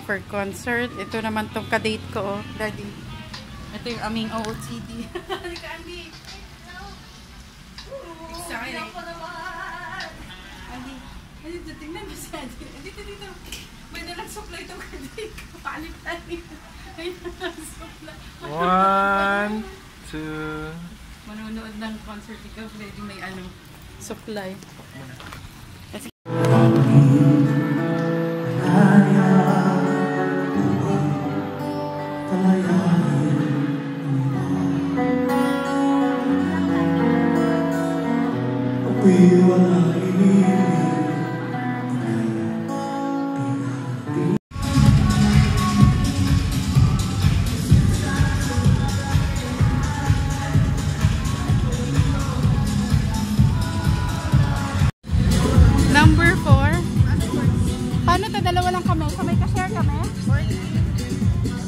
for concert. Ito naman tong ka-date ko, oh. Daddy. Ito yung aming OOTD. Halika, Andy. Excited. Andy, tingnan mo si Andy. Dito. May dalang supply itong ka-date ko. Palit-palit. May dalang supply. 1, 2. Manonood ng concert ikaw. Pwede may supply. Number 4. Paano to? Dalawa lang kami. Sabay ka-share kami?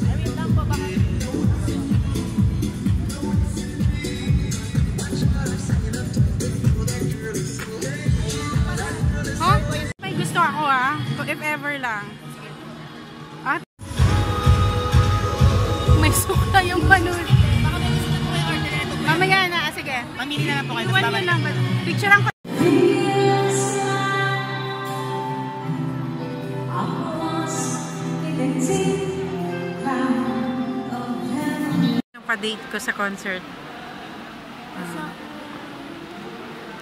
Ayun lang po baka. Ha? May gusto ako if ever lang. At may suka yung balon. Baka may gusto ko yung order ito. Mamaya na. Sige. Mamili na lang po kayo. Iwan nyo lang. Picture ang pa-date ko sa concert.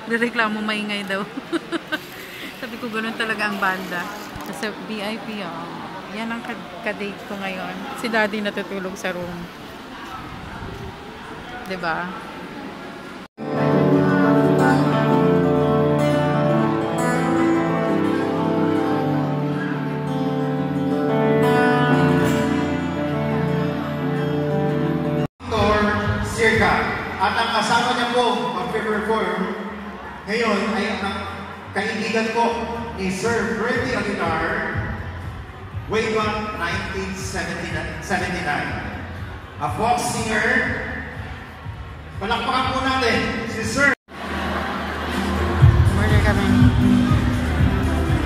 Nireklamo maingay daw. Sabi ko ganoon talaga ang banda. Sa VIP yan ang ka-date ko ngayon. Si Daddy natutulog sa room. 'Di ba? At ang kasama niya po mag-perform ngayon ay ang kaibigan ko ni Sir Freddy Aguilar way back 1979. A folk singer. Palakpakan po natin si Sir. Order kami.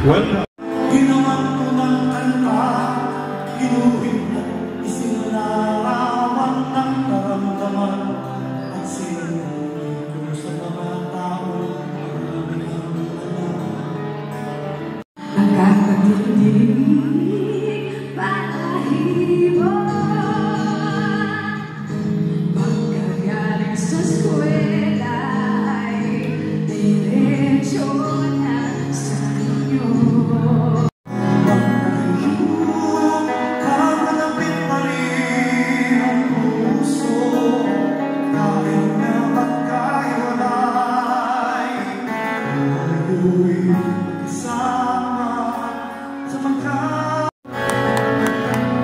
Welcome. Ginawa ko ng kanta, ginuhin mo, isinarawan ng karamdaman.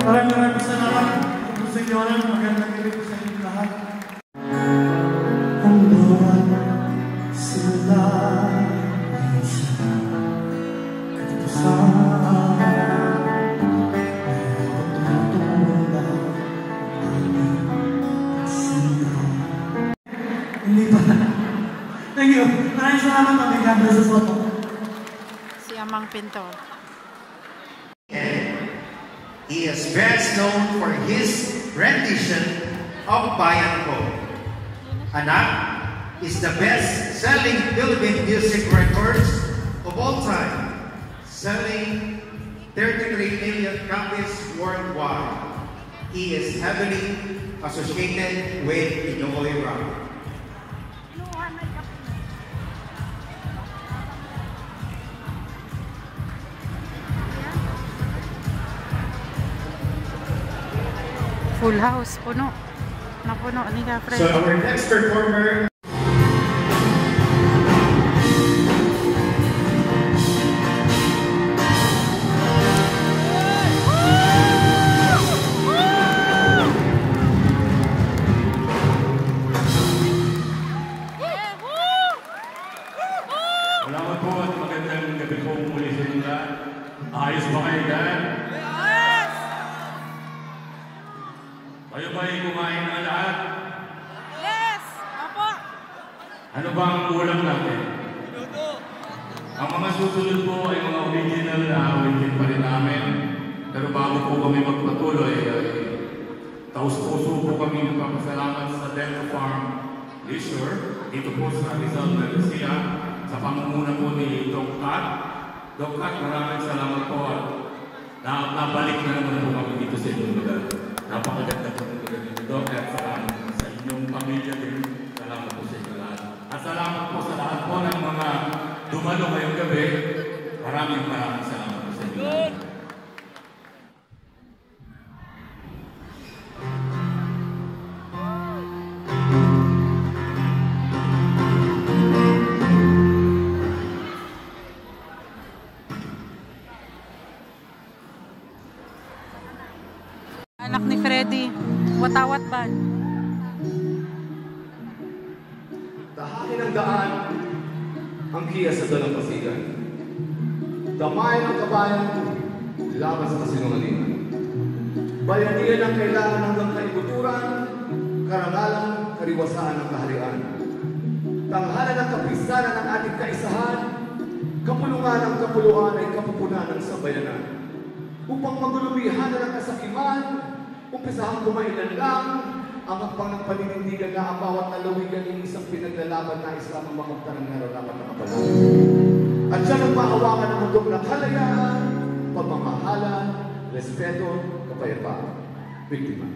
Maraming salamat sa inyo. Magandang gabi po sa inyo lahat. Ang bawat sila ay isa katipusan ay tutulong aming sila. Hindi pa. Thank you. Maraming salamat. Magandang sa photo. Si Amang Pinto. He is best known for his rendition of Bayan Ko. Anak is the best-selling Philippine music records of all time, selling 33 million copies worldwide. He is heavily associated with Pinoy rock. Full house, puno. Napuno ni Gafred. So our next performer. Salamat po at magandang gabi po muli sa inyo lahat. Ayos ba kayo dyan? Kayo ba'y kumain na lahat? Yes! Opo! Pero bago po kami magpatuloy, taus-puso po kami nagpapasalamat sa Delta Farm Leisure dito po sa Rizal, Valencia, sa pamumuno po ni Doc Kat. Doc Kat, maraming salamat po at nabalik na naman po kami dito sa inyong lugar. Napakaganda po ng lugar dito, Doc, at salamat sa inyong pamilya din. Salamat po sa inyo lahat. At salamat po sa lahat po ng mga dumalo ngayong gabi. Maraming salamat po sa inyo lahat. Anak ni Freddy, watawat ban. Tahanin ang daan ang kiya sa dalampasigan. Damay ng kabayan laban sa kasinungalingan. Bayanihan ang kailangan hanggang kaibuturan, karangalan, kariwasaan ng kaharian. Tanghalan ng kapisanan ng ating kaisahan, kapulungan ng kapuluan ay kapupunan ng sambayanan. Upang magulubihan ng kasakiman, umpisahang kumailan lang ang hakbang ng paninindigan na ang bawat nalawigan ng isang pinaglalaban na Islam ang makamtanang nararapat na kapalan. At siya ang maawakan ng mundong ng kalayaan, pagmamahalan, respeto, kapayapaan. Biktima.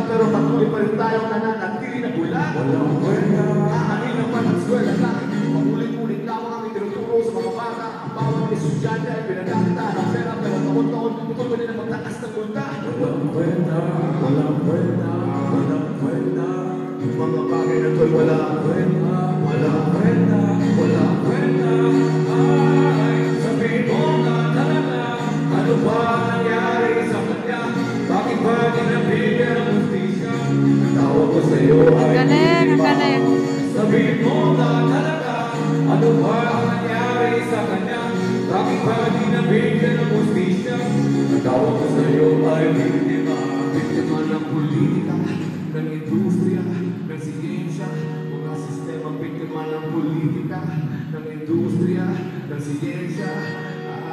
Pero patuloy pa rin tayong nananatili na bulan. Aanin naman ang swela lang. Paulit-ulit lamang ang itinuturo sa mga bata. Ang bawat estudyante ay pinagkakita ng pera. Pero taon-taon, ito pa rin ang magtakas ng kulta. Walang kwenta. Mga bagay na to'y walang kwenta. Ay, sabihin mo na talaga, ano ba nangyari sa kanya? Bakit ba ginabigyan ng hustisya? Tawag ko sa'yo ay Galing. sabihin mo na talaga, ano ba ang nangyari sa kanya? Bakit ba ginabigyan ng hustisya? Tawag ko sa'yo ay biktima. Biktima ng politika, ng industriya, ng siyensya, mga sistema. Biktima ng politika, ng industriya, ng siyensya.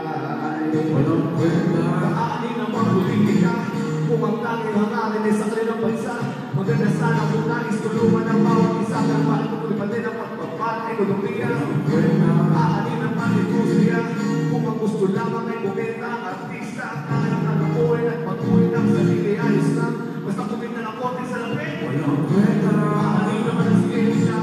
Ay, walang kwenta. Aanin ang mga politika, kung ang tanging hangarin ay sa kanilang bansa. Maganda sana kung nais tulungan ng bawat isa ng mahal ko kung ipatin ang pagpapal ekonomiya. Aanin ang mga industriya, kung ang gusto lamang ay bumenta ang artista. Kaya ang nalukuhin at patuloy ng sarili ayos lang. Basta kumita ng konti sa lapit. Aanin naman ang siyensya,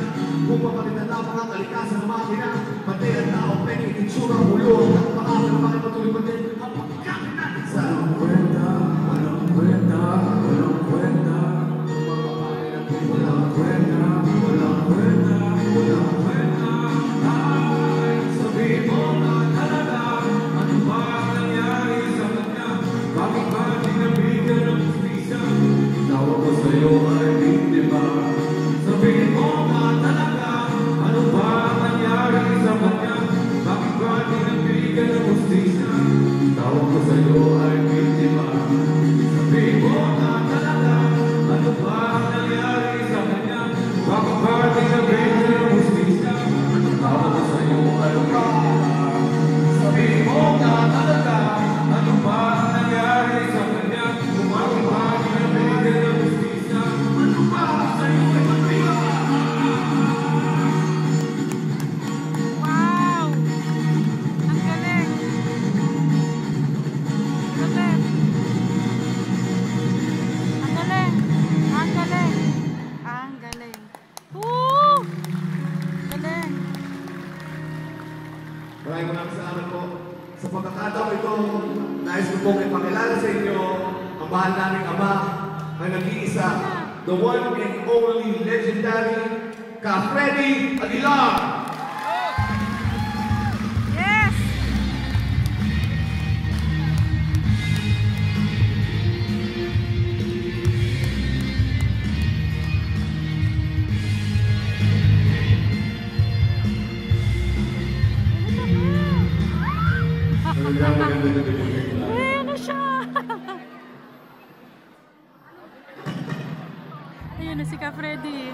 kung mapalitan lamang ang kalikasan ng makina. Pati ang tao, peki, itsura, ulo, at pakala na bakit patuloy pa din ang pagkakin natin sa walang kwenta. Ay, sabihin mo na talaga, ano ba nangyari sa kanya? Bakit ba ginabigyan ng hustisya? Tawag ko sa'yo ay biktima. Sabihin mo na talaga, ano ba nangyari sa kanya? Bakit ba ginabigyan ng hustisya? Tawag ko sa'yo ay biktima. Sabihin mo na talaga, ano ba nangyari sa kanya? Bakit ba ginabigyan pong ipakilala sa inyo ang mahal naming Ama na nag-iisa, the one and only legendary Ka Freddy Aguilar! Yes! Ayan na siya! Ayan na si Ka Freddy.